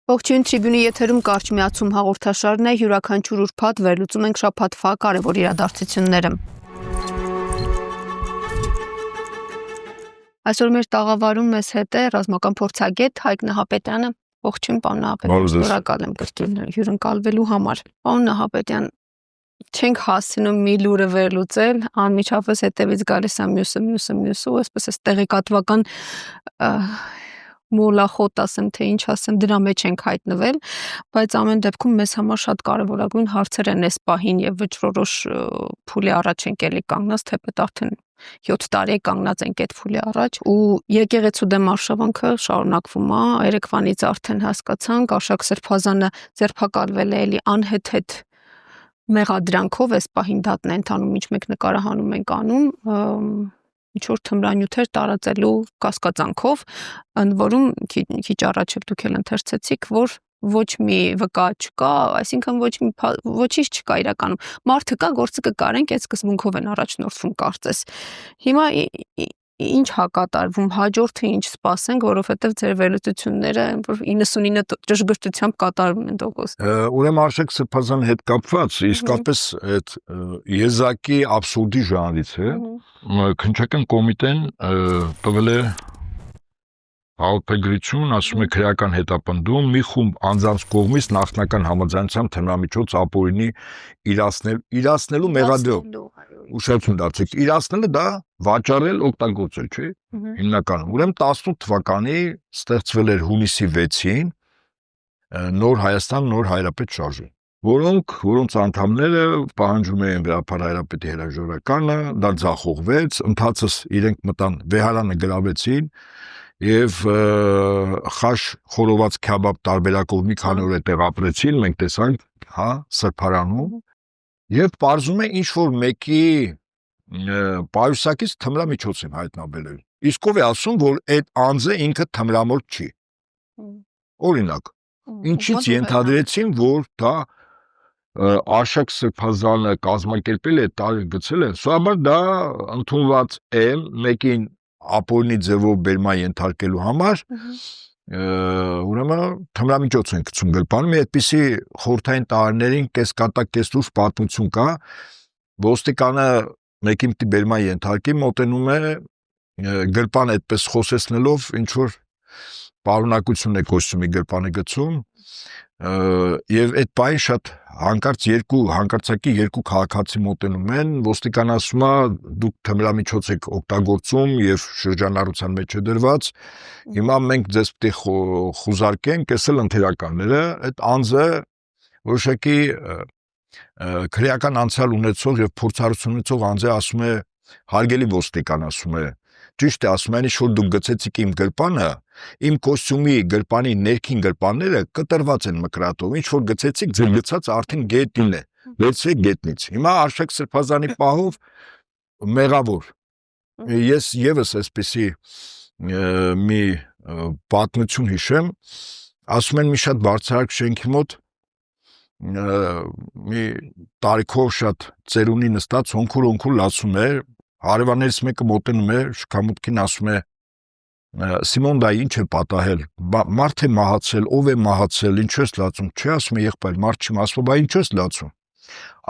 Ողջույն Tribune-ի եթերում կարճ միացում հաղորդաշարն է, յուրաքանչյուր ուրբաթ վերլուծում ենք շաբաթվա կարևոր իրադարձությունները։ Այսօր մեր տաղավարում մեզ հետ է ռազմական փորձագետ Հայկ Նահապետյանը։ Ողջույն, պարոն Նահապետյան, շնորհակալ եմ կրկին հյուրընկալվելու համար։ Պարոն Նահապետյան, չենք հասցնում մի լուրը վերլուծել, անմիջապես հետևից գալիս է մյուսը, ու այսպես էս տեղեկատվական մոլախոտ ասեմ, թե ինչ ասեմ, դրա մեջ ենք հայտնվել, բայց ամեն դեպքում մեզ համար շատ կարևորագույն հարցեր են այս պահին եւ վճռորոշ փուլի առաջ ենք էլի կանգնած, թեպետ արդեն 7 տարի է կանգնած ենք այդ փուլի առաջ ու եկեղեցու դեմ արշավանքը շարունակվում է, երեկվանից արդեն հասկացանք, Արշակ Սրբազանը ձերբակալվել է էլի անհետ մեղադրանքով, այս պահին դատն է ընթանում, ինչ մեկ նկարահանում ենք անում, ինչ-որ թմրանյութեր տարածելու կասկածանքով, ընդ որում քիչ առաջ դուք էլ ընթերցեցիք, որ ոչ մի վկա չկա, այսինքն ոչինչ չկա իրականում։ Մարդը կա, գործը կկարենք, այդ սկզբունքով են առաջնորդվում կարծես։ Հիմա ինչ հակատարվում, հաջորդը ինչ սպասենք, որովհետև ձեր վերլուծությունները 99 ճշգրտությամբ կատարվում են դողոս։ Ուրեմն Արշակ Սրբազանի հետ կապված իսկապես այդ եզակի абսուրդի ժանրից է։ Քննչական կոմիտեն տվել է հաղորդագրություն, ասում է քրեական հետապնդում, մի խումբ անձանց կողմից նախնական համաձայնությամբ թմրամիջոց ապօրինի իրացնելու մեղադրով։ Ուշադրություն դարձեք, իրացնելը դա վաճառել, օգտագործել, չէ՞։ Հիմնականում։ Ուրեմն 18 թվականի ստեղծվել էր հունիսի 6-ին Նոր Հայաստան, Նոր Հայրապետ շարժում, որոնց անդամները պահանջում էին Վերապար Հայրապետի հրաժարականը, դա ձախողվեց, ընթացս իրենք մտան վեհարանը գրավեցին եւ խաշ խորոված քաբաբ տարբերակով մի քանի օր այդտեղ ապրեցին, մենք տեսանք, հա, սրբարանում, եւ պարզում է ինչ որ մեկի պայուսակից թմրամիջոց են հայտնաբերել։ Իսկ ով է ասում, որ այդ անձը ինքը թմրամորդ չի։ Օրինակ, ինչից ենթադրեցին, որ դա Արշակ Սրբազանը կազմակերպել է, գցել է, սովորաբար դա ընդունված է մեկին ապօրինի ձևով բերման ենթարկելու համար, ուրեմն թմրամիջոց են գցում գրպանում, այդպիսի խորհրդային տարիներին կեսկատակ կեսլուրջ պատմություն կա, ոստիկանը մեկին պիտի բերման ենթարկի, մոտենում է գրպան այդպես խոսեցնելով, ինչ որ պարունակություն է կոստյումի գրպանը գցում, եւ այդ պահին շատ հանկարծակի երկու քաղաքացի մոտենում են, ոստիկան ասում է դուք թմրամիջոց եք օգտագործում եւ շրջանառության մեջ է դրված, հիմա մենք ձեզ պիտի խուզարկենք, էս էլ ընթերականները, այդ անձը որոշակի քրեական անցյալ ունեցող եւ փորձառություն ունեցող անձ է, ասում է հարգելի ոստիկան, ասում է ճիշտ է, ասում են, ինչ որ դուք գցեցիք իմ գրպանը, իմ կոստյումի գրպանի ներքին գրպանները կտրված են մկրատով, ինչ որ գցեցիք, ձեր գցած արդեն գետնին է, վերցրեք գետնից։ Հիմա Արշակ Սրբազանի պահով մեղավոր։ Ես եւս այսպեսի մի պատմություն հիշեմ, ասում են մի շատ բարձրահարկ շենքի մոտ մի տարիքով շատ ծերունի նստած հոնքուր լացում է, հարևաններից մեկը մոտենում է, շքամուտքին ասում է Սիմոն դա ինչ է պատահել, մարդ է մահացել, ով է մահացել, ինչ ես լացում, չէ, ասում է եղբայր, մարդ չի, ասում է, բա ինչ ես լացում,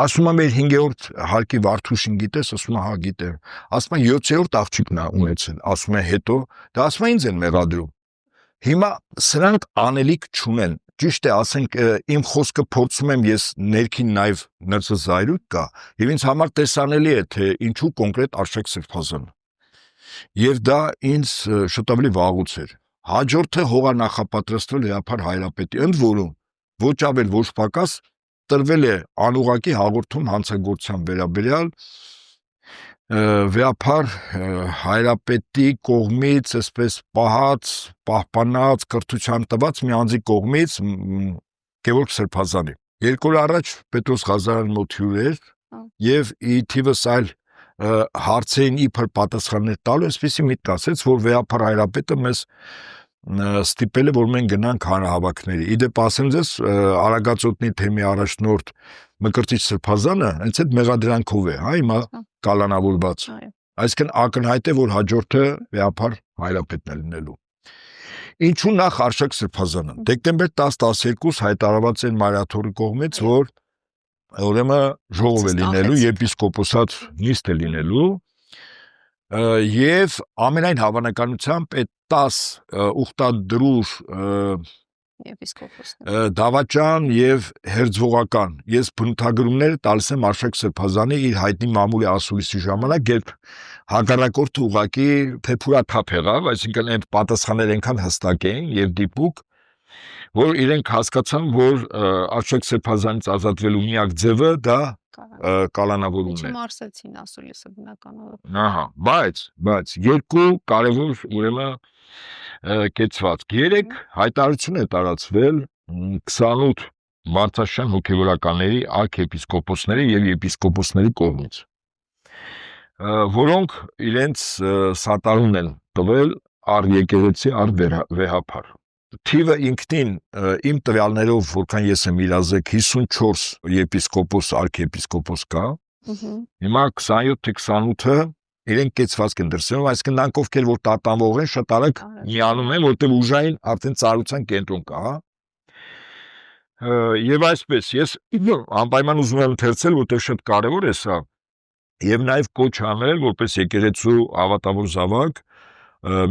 ասում է մեր 5-րդ հարկի Վարդուշին գիտես, ասում է հա գիտեմ, ասում է 7-րդ աղջիկն է ունեցել, ասում է հետո, դա ասում է ինձ են մեղադրում, հիմա սրանք անելիք չունեն, ճիշտ է, ասենք իմ խոսքը փորձում եմ ես ներքին նաև նրբզայրույթ կա, եւ ինձ համար տեսանելի է, թե ինչու կոնկրետ Արշակ Սրբազանը։ Եվ դա ինձ շատ ավելի վաղուց էր։ Հաջորդը հողանախապատրաստվել Վերապար Հայրապետի, ընդ որում ոչ ավել ոչ պակաս տրվել է անուղղակի հաղորդում հանցագործության վերաբերյալ Վերապար Հայրապետի կողմից այսպես պահպանած կրթության տված մի անձի կողմից Գևորգ Սրբազանի։ 2 օր առաջ Պետրոս Ղազարյանի մոտ հյուր էր եւ ի թիվս այլ հարցերին իբր պատասխաններ տալու, այսպեսի միտք ասեց, որ Վերապար Հայրապետը մեզ ստիպել է, որ մենք գնանք հանրահավաքների։ Իդեպ ասեմ ձեզ, Արագածոտնի թեմի առաջնորդ Մկրտիչ Սրբազանը հենց այդ մեղադրանքով է, հա, հիմա կալանավորված։ Այսինքն ակնհայտ է, որ հաջորդը Վերապար Հայրապետն է լինելու։ Ինչու նախ Արշակ Սրբազանը։ Դեկտեմբեր 10-12 հայտարարված են Մարիաթորի կողմից, որ ուրեմն ժողով է լինելու, եպիսկոպոսատ նիստ է լինելու, եւ ամենայն հավանականությամբ այդ 10 ուխտադրուժ դավաճան եւ հերձողական ես բնութագրումները տալիս եմ Արշակ Սրբազանի իր հայտնի մամուլի ասուլիսի ժամանակ, երբ հակառակորդը ուղղակի թեփուրաթափ եղավ, այսինքն այդ պատասխանները այնքան հստակ էին եւ դիպուկ, որ իրենք հասկացան, որ Արշակ Սրբազանից ազատվելու միակ ձևը դա կալանավորումն է։ Մարսեցին ասուլիսը բնականորեն։ Ահա, բայց երկու կարևոր ուրեմն կեցվածք։ 3 հայտարարություն է տարածվել 28 Վարդաշյան հոգևորականների, արքեպիսկոպոսների եւ եպիսկոպոսների կողմից, որոնք իրենց սատարուն են տվել առ եկեղեցի, առ վեհափար։ Թիվը ինքնին իմ տվյալներով, որքան ես եմ իրազեկ, 54 եպիսկոպոս, արքեպիսկոպոս կա։ Հիմա 27 թե 28-ը իրենք կեցվածք են դրսենում, այսինքն նրանք ովքեր որ տատանվող են, շատ արագ միանում են, որտեղ ուժային արդեն ծառայության կենտրոն կա։ Եվ այսպես ես անպայման ուզում եմ ընթերցել, որտեղ շատ կարևոր է սա, եւ նաեւ կոչ անել, որպես եկեղեցու ավատավոր զավակ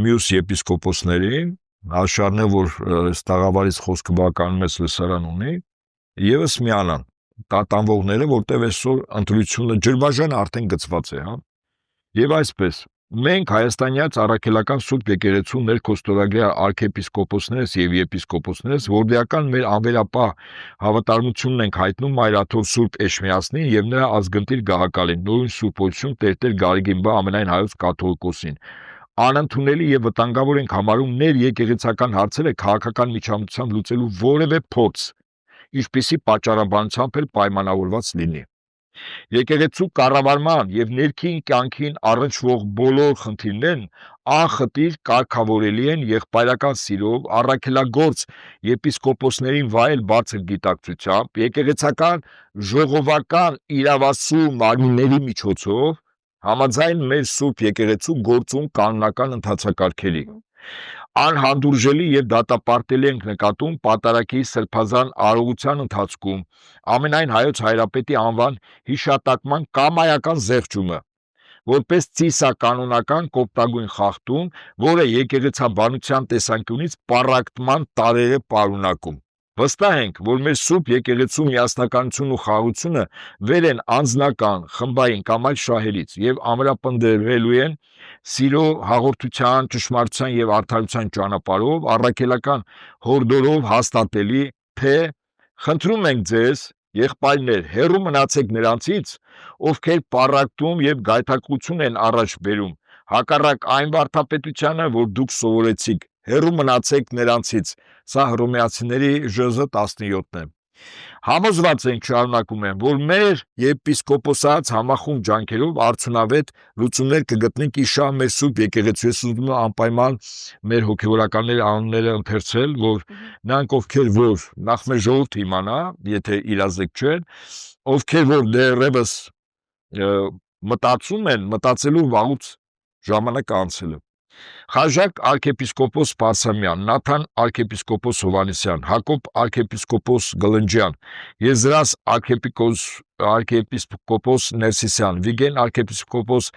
մյուս եպիսկոպոսներին, աշխարհն է, որ ստաղավարից խոսքը բականում է լսարան ունի, եւս միանան տատանվողները, որտեղ այսօր ընտրությունը ջրբաժանը արդեն գծված է, հա։ Եվ այսպես, մենք հայաստանյաց առաքելական Սուրբ եկեղեցու ներքոստորագրյալ արքեպիսկոպոսներս եւ եպիսկոպոսներս որդիական մեր անվերապահ հավատարմությունն ենք հայտնում Մայրաթոր Սուրբ Էշմիածնին եւ նրա ազգընտիր գահակալին, նորույն Սուրբ Օություն Տերտեր Գարեգինբա ամենայն հայոց կաթողիկոսին։ Անընդունելի եւ վտանգավոր ենք համարում ներ եկեղեցական հարցերը քաղաքական միջամտությամբ լուծելու որևէ փորձ, ինչպիսի պատճառաբանությամբ էլ պայմանավորված լինի։ Եկեղեցու կառավարման եւ ներքին կյանքին առնչվող բոլոր խնդիրներն անխտիր կարգավորելի են եղբայրական սիրով, առաքելագործ եպիսկոպոսներին վայել բարձր գիտակցությամբ, եկեղեցական ժողովական իրավասու մարմինների միջոցով, համաձայն մեր Սուրբ եկեղեցու գործուն կանոնական ընթացակարգերի։ Անհանդուրժելի եւ դատապարտելի ենք նկատում պատարագի սրբազան արարողության ընթացքում ամենայն հայոց հայրապետի անվան հիշատակման կամայական զեղչումը, որպես ծիսականոնական կոպտագույն խախտում, որը եկեղեցաբանության տեսանկյունից պառակտման տարեր է պարունակում։ Վստահ ենք, որ մեր Սուրբ եկեղեցու միասնականությունն ու խաղաղությունը վեր են անձնական, խմբային կամ այլ շահերից եւ ամրապնդվելու են սիրո, հաղորդության, ճշմարտության եւ արդարության ճանապարհով, առաքելական հորդորով հաստատելի, թե խնդրում ենք ձեզ, եղբայրներ, հեռու մնացեք նրանցից, ովքեր պառակտում եւ գայթակղություն են առաջ բերում, հակառակ այն վարդապետությանը, որ դուք սովորեցիք, հեռու մնացեք նրանցից։ Սա Հռոմեացիների ԺԶ 17-ն է։ Համոզված ենք, շարունակում եմ, որ մեր եպիսկոպոսած համախումբ ջանքերով արդյունավետ լուծումներ կգտնենք իշահ մեր Սուրբ եկեղեցու։ Ես ուզում եմ անպայման մեր հոգևորականների անունները ընթերցել, որ նրանք ովքեր որ նախ մեր ժողովուրդը իմանա, եթե իրազեկ չեն, ովքեր որ դեռևս մտածում են, մտածելու վաղուց ժամանակ անցել է։ Խաժակ արքեպիսկոպոս Պարսամյան, Նաթան արքեպիսկոպոս Հովանեսյան, Հակոբ արքեպիսկոպոս Գլնջյան, Եզրաս արքեպիսկոպոս Ներսիսյան, Վիգեն արքեպիսկոպոս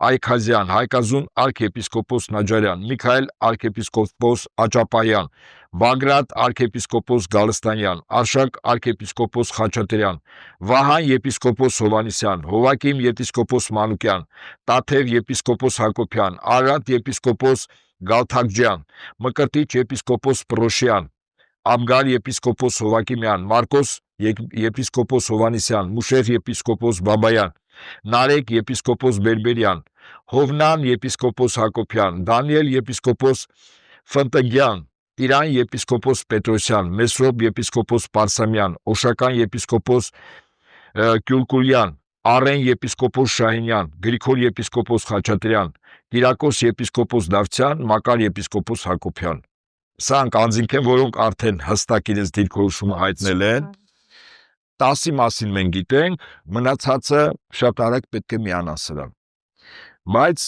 Այքազյան, Հայկազուն արքեպիսկոպոս Նաջարյան, Միքայել արքեպիսկոպոս Աճապայան, Բագրատ արքեպիսկոպոս Գալստանյան, Արշակ արքեպիսկոպոս Խաչատրյան, Վահան եպիսկոպոս Հովանեսյան, Հովակիմ եպիսկոպոս Մանուկյան, Տաթև եպիսկոպոս Հակոբյան, Արարատ եպիսկոպոս Գալթակջյան, Մկրտիչ եպիսկոպոս Պրոշյան, Աբգար եպիսկոպոս Հովակիմյան, Մարկոս եպիսկոպոս Հովանեսյան, Մուշեղ եպիսկոպոս Բաբայան, Նարեկ եպիսկոպոս Բերբերյան, Հովնան եպիսկոպոս Հակոբյան, Դանիել եպիսկոպոս Ֆնտգյան, Տիրան եպիսկոպոս Պետրոսյան, Մեսրոպ եպիսկոպոս Պարսամյան, Օշական եպիսկոպոս Կյուլկուլյան, Արեն եպիսկոպոս Շահինյան, Գրիգոր եպիսկոպոս Խաչատրյան, Կիրակոս եպիսկոպոս Դավթյան, Մակար եպիսկոպոս Հակոբյան։ Սրանք անձինք են, որոնք արդեն հստակ իրենց դիրքորոշումը հայտնել են։ 10-ի մասին մենք գիտենք, մնացածը շատ արագ պետք է միանա սրան։ Բայց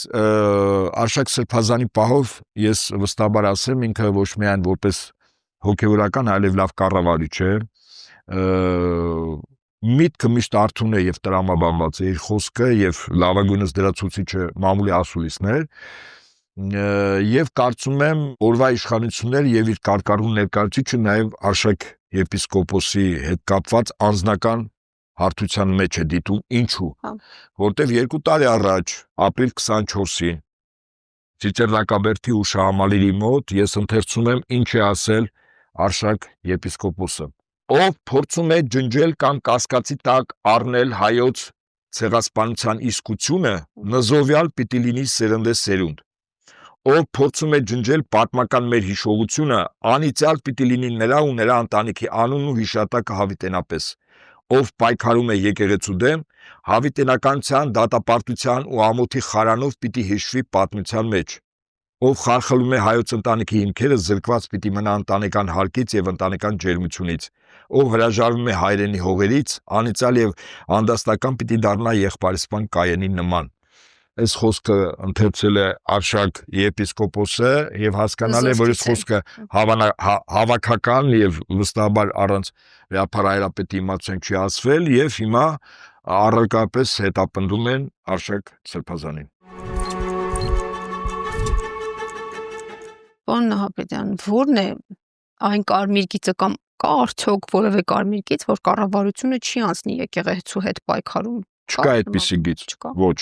Արշակ Սրբազանի պահով ես վստահաբար ասեմ, ինքը ոչ միայն որպես հոգևորական, այլև լավ կառավարիչ է, միտքը միշտ արթուն է եւ տրամաբանված է, իր խոսքը եւ լավագույնս դրա ցուցիչը մամուլի ասուլիսն է, եւ կարծում եմ օրվա իշխանությունները եւ իր կարկառուն ներկայացուցիչը նաեւ Արշակ եպիսկոպոսի հետ կապված անձնական հարթության մեջ է դիտում, ինչու, որտեվ 2 տարի առաջ, ապրիլ 24-ի, Ծիծեռնակաբերդի հուշահամալիրի մոտ ես ընթերցում եմ ինչ է ասել Արշակ եպիսկոպոսը, ով փորձում է ջնջել կամ կասկածի տակ առնել հայոց ցեղասպանության իսկությունը, նզովյալ պիտի լինի սերնդե սերունդ, ով փորձում է ջնջել պատմական մեր հիշողությունը, անիծյալ պիտի լինի նրա ու նրա ընտանիքի անունն ու հիշատակը հավիտենապես, ով պայքարում է եկեղեցու դեմ, հավիտենականության, դատապարտության ու ամոթի խարանով պիտի հիշվի պատմության մեջ, ով խարխլում է հայոց ընտանիքի հիմքերը, զրկված պիտի մնա ընտանեկան հարկից եւ ընտանեկան ջերմությունից, ով հրաժարվում է հայրենի հողերից, անիծյալ եւ անդաստական պիտի դառնա եղբայրսպան Կայենի նման։ Այս խոսքը ընթերցել է Արշակ եպիսկոպոսը եւ հասկանալ է, որ այս խոսքը հավաքական եւ վստահաբար առանց Վեհափար Հայրապետի իմացության չի ասվել եւ հիմա առարկապես հետապնդում են Արշակ Սրբազանին։ Պարոն Նահապետյան, ո՞րն է այն կարմիր գիծը կամ կա արդյոք որևէ կարմիր գիծ, որ կառավարությունը չի անցնի եկեղեցու հետ պայքարում։ Չկա այդպիսի գիծ, ոչ։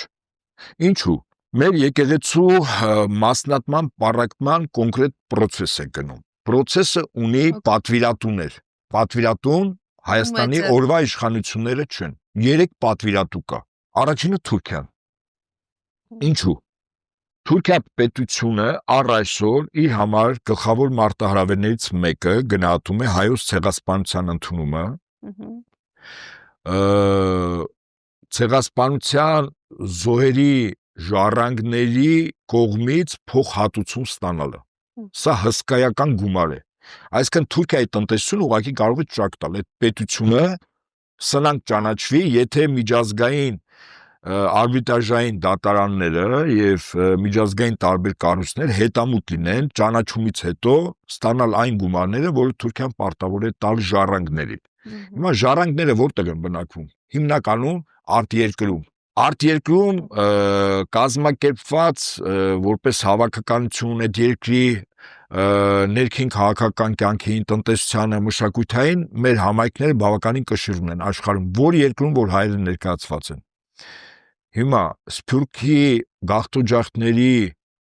Ինչու՞։ Մեր եկեղեցու մասնատման, պառակտման կոնկրետ process է գնում։ Process-ը ունի պատվիրատուներ։ Պատվիրատուն Հայաստանի օրվա իշխանությունները չեն։ 3 պատվիրատու կա։ Առաջինը Թուրքիան։ Ինչու՞։ Թուրքիա պետությունը առ այսօր իր համար գլխավոր մարտահրավերներից մեկը գնահատում է հայոց ցեղասպանության ընդունումը, ցեղասպանության զոհերի ժառանգների կողմից փոխհատուցում ստանալը։ Սա հսկայական գումար է։ Այսինքն Թուրքիայի տնտեսությունը ուղղակի կարող է ճակ տալ։ Այդ պետությունը սնանկ ճանաչվի, եթե միջազգային արբիտրաժային դատարանները եւ միջազգային տարբեր կառույցներ հետամուտ լինեն ճանաչումից հետո ստանալ այն գումարները, որը Թուրքիան պարտավոր է տալ ժառանգներին։ Հիմա ժառանգները որտեղ են բնակվում։ Հիմնականում արտերկրում։ Արտերկրում կազմակերպված որպես հավաքականություն այդ երկրի ներքին քաղաքական կյանքին, տնտեսությանը, մշակութային մեր համայնքները բավականին կշիռ ունեն աշխարհում, որ երկրում որ հայերը ներկայացված են։ Հիմա Սփյուռքի գաղթօջախների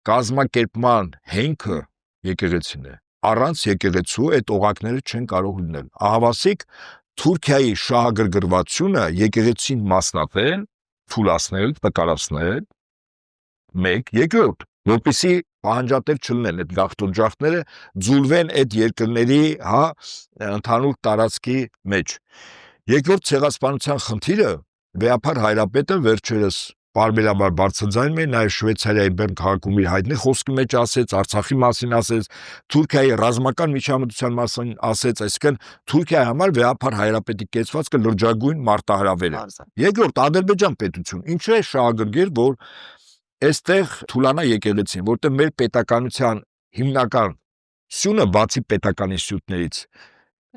կազմակերպման հենքը եկեղեցին է։ Առանց եկեղեցու այդ օղակները չեն կարող լինել։ Ահավասիկ Թուրքիայի շահագրգռվածությունը եկեղեցին մասնատել, թուլացնել, տկարացնել, 1, երկրորդ, որպեսզի պահանջատեր չլինեն այդ գաղթօջախները ձուլվեն այդ երկրների, ընդհանուր տարածքի մեջ։ Երկրորդ ցեղասպանության խնդիրը Վեհափար Հայրապետը վերջերս պարբերաբար բարձրաձայնում է, նաև Շվեյցարիայի Բեռն քաղաքում իր հայտնի խոսքի մեջ ասեց, Արցախի մասին ասեց, Թուրքիայի ռազմական միջամտության մասին ասեց, այսինքն Թուրքիայի համար Վեհափար Հայրապետի կեցվածքը լրջագույն մարտահրավեր է։ Երկրորդ Ադրբեջան պետություն, ինչու է շահագրգիռ, որ այստեղ թուլանա եկեղեցին, որտեղ մեր պետականության հիմնական սյունը բացի պետական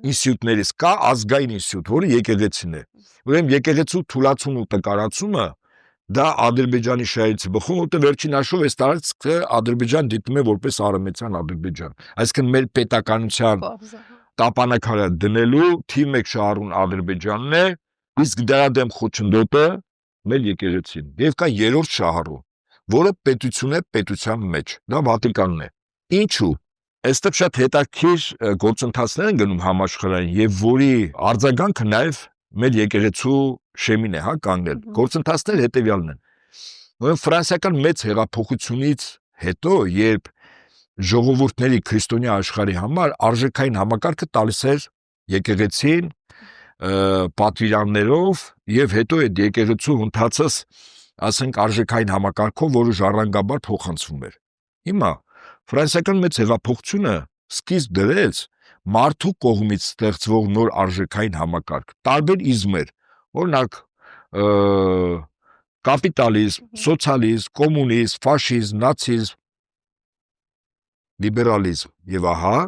ինստիտուտներից կա ազգային ինստիտուտ, որը եկեղեցին է։ Ուրեմն եկեղեցու թուլացումը ու տկարացումը դա Ադրբեջանի շահից բխում, որտեղ վերջին հաշվով այս տարածքը Ադրբեջան դիտում է որպես արևմտյան Ադրբեջան։ Այսինքն մեր պետականության տապանակարը դնելու թիվ 1 շահառուն Ադրբեջանն է, իսկ դրա դեմ խոչընդոտը մեր եկեղեցին։ Եվ կա 3-րդ շահառուն, որը պետություն է պետության մեջ, դա Վատիկանն է։ Ինչու՞։ Այստեղ շատ հետաքրքիր գործընթացներ են գնում համաշխարհային եւ որի արձագանքը նաեւ մեր եկեղեցու շեմին է, կանգնել։ Գործընթացները հետեւյալն են։ Ուրեմն ֆրանսիական մեծ հեղափոխությունից հետո, երբ ժողովուրդների քրիստոնյա աշխարհի համար արժեքային համակարգը տալիս էր եկեղեցին պատվիրաններով եւ հետո այդ եկեղեցու ընթացս, ասենք արժեքային համակարգով, որը ժառանգաբար փոխանցվում էր։ Հիմա ֆրանսիական մեծ հեղափոխությունը սկիզբ դրեց մարդու կողմից ստեղծվող նոր արժեքային համակարգ, տարբեր իզմեր, օրինակ կապիտալիզմ, սոցիալիզմ, կոմունիզմ, ֆաշիզմ, նացիզմ, լիբերալիզմ եւ ահա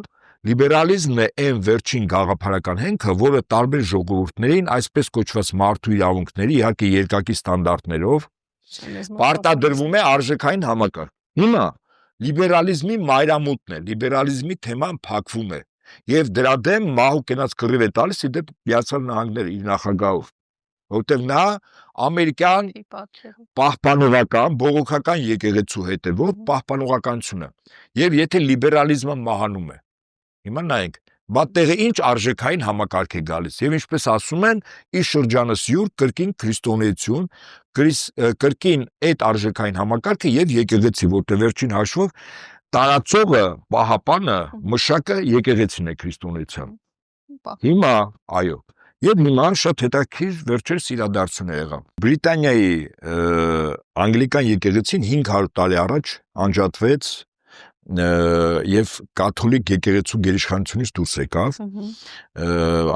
լիբերալիզմն է այն վերջին գաղափարական հենքը, որը տարբեր ժողովուրդներին այսպես կոչված մարդու իրավունքների իհարկե երկակի ստանդարտներով պարտադրվում է արժեքային համակարգ։ Հիմա լիբերալիզմի մայրամուտն է, լիբերալիզմի թեման փակվում է եւ դրա դեմ մահու կենաց կռիվ է տալիս իդեպ Միացյալ Նահանգները իր նախագահով, որտեղ նա ամերիկյան պահպանողական բողոքական եկեղեցու հետևող պահպանողականությունը եւ եթե լիբերալիզմը մահանում է հիմա նայենք բատեղը ինչ արժեքային համակարգ է գալիս եւ ինչպես ասում են ի շրջանս յուր կրկին քրիստոնեություն կրկին այդ արժեքային համակարգը եւ եկեղեցի որտեղ վերջին հաշվով տարածողը պահապանը մշակը եկեղեցին է քրիստոնեության հիմա այո եւ հիմա շատ հետաքրքիր վերջերս իրադարձություն է եղավ Բրիտանիայի անգլիկան եկեղեցին 500 տարի առաջ անջատվեց եւ կաթոլիկ եկեղեցու գերիշխանությունից դուրս եկավ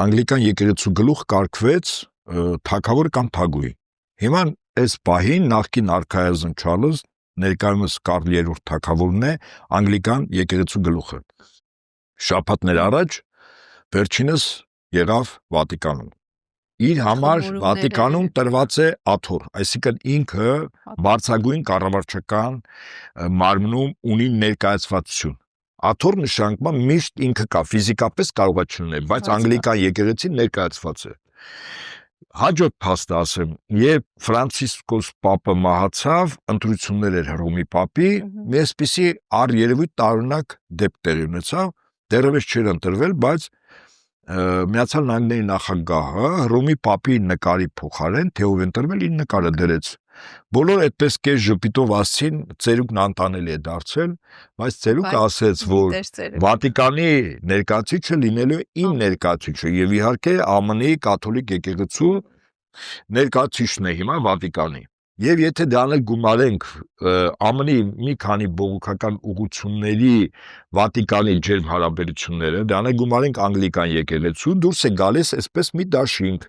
անգլիկան եկեղեցու գլուխ կարգվեց թագավոր կամ թագուհի հիմա այս պահին նախկին արքայազն Չարլզ ներկայումս Կարլ 3-րդ թագավորն է անգլիկան եկեղեցու գլուխը շաբաթներ առաջ վերջինս եղավ Վատիկանում իր համար Վատիկանում տրված է աթոռ, այսինքն ինքը բարձրագույն կառավարչական մարմնում ունի ներկայացվածություն։ Աթոռ նշանակում է միշտ ինքը կա, ֆիզիկապես կարող է չլինել, բայց անգլիկան եկեղեցին ներկայացված է։ Հաջորդ փաստը ասեմ, երբ Ֆրանցիսկոս Պապը մահացավ, ընտրություններ էր Հռոմի Պապի, մի այսպիսի առերևույթ տարօրինակ դեպք տեղի ունեցավ, դեռևս չէր ընտրվել, բայց Միացյալ Նահանգների նախագահը Հռոմի Պապի նկարի փոխարեն թեով ընտրվել իր նկարը դրեց։ Բոլորը այդպես կես ժպիտով ասցին, ծերուկն անտանելի է դարձել, բայց ծերուկը ասեց, որ Վատիկանի ներկայացուցիչը լինելու է իմ ներկայացուցիչը եւ իհարկե ԱՄՆ-ի կաթոլիկ եկեղեցու ներկայացուցիչն է հիմա Վատիկանի։ Եվ եթե դրանել գումարենք ԱՄՆ-ի մի քանի բողոքական ուղղությունների Վատիկանի ջերմ հարաբերությունները, դրանել գումարենք անգլիկան եկեղեցու, դուրս է գալիս այսպես մի դաշինք,